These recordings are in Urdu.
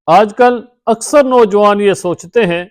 آج کل اکثر نوجوان یہ سوچتے ہیں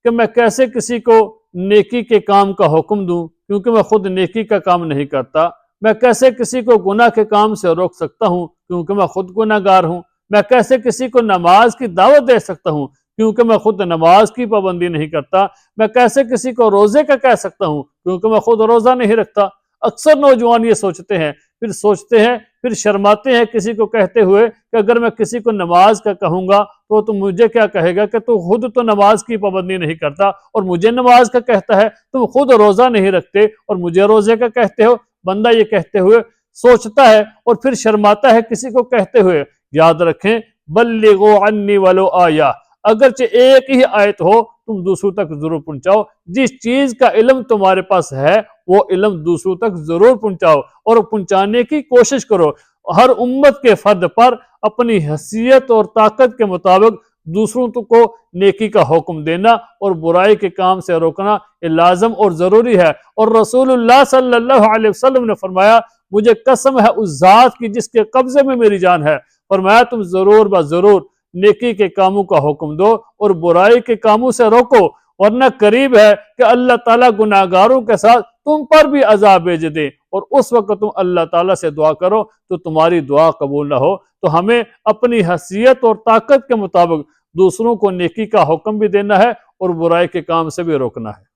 کہ میں کیسے کسی کو نیکی کے کام کا حکم دوں، کیونکہ میں خود نیکی کا کام نہیں کرتا۔ میں کیسے کسی کو گناہ کے کام سے روک سکتا ہوں، کیونکہ میں خود گناہ گار ہوں۔ میں کیسے کسی کو نماز کی دعوت دے سکتا ہوں، کیونکہ میں خود نماز کی پابندی نہیں کرتا۔ میں کیسے کسی کو روزے کا کہہ سکتا ہوں، کیونکہ میں خود روزہ نہیں رکھتا۔ اکثر نوجوان یہ سوچتے ہیں، پھر سوچتے ہیں، پھر شرماتے ہیں کسی کو کہتے ہوئے کہ اگر میں کسی کو نماز کا کہوں گا تو مجھے کیا کہے گا کہ تو خود تو نماز کی پابندی نہیں کرتا اور مجھے نماز کا کہتا ہے، تم خود روزہ نہیں رکھتے اور مجھے روزے کا کہتے ہو۔ بندہ یہ کہتے ہوئے سوچتا ہے اور پھر شرماتا ہے کسی کو کہتے ہوئے۔ یاد رکھیں، بلغوا عنی ولو آیہ، اگرچہ ایک ہی آیت ہو تم دوسروں تک ضرور پہنچاؤ۔ جس چیز کا علم تمہارے پاس ہے وہ علم دوسروں تک ضرور پہنچاؤ اور پہنچانے کی کوشش کرو۔ ہر امت کے فرد پر اپنی حیثیت اور طاقت کے مطابق دوسروں کو نیکی کا حکم دینا اور برائی کے کام سے روکنا یہ لازم اور ضروری ہے۔ اور رسول اللہ صلی اللہ علیہ وسلم نے فرمایا، مجھے قسم ہے اس ذات کی جس کے قبضے میں میری جان ہے، فرمایا تم ضرور ضرور نیکی کے کاموں کا حکم دو اور برائی کے کاموں سے روکو، ورنہ قریب ہے کہ اللہ تعالیٰ گناہگاروں کے ساتھ تم پر بھی عذاب بھیج دے، اور اس وقت تم اللہ تعالیٰ سے دعا کرو تو تمہاری دعا قبول نہ ہو۔ تو ہمیں اپنی حیثیت اور طاقت کے مطابق دوسروں کو نیکی کا حکم بھی دینا ہے اور برائی کے کام سے بھی روکنا ہے۔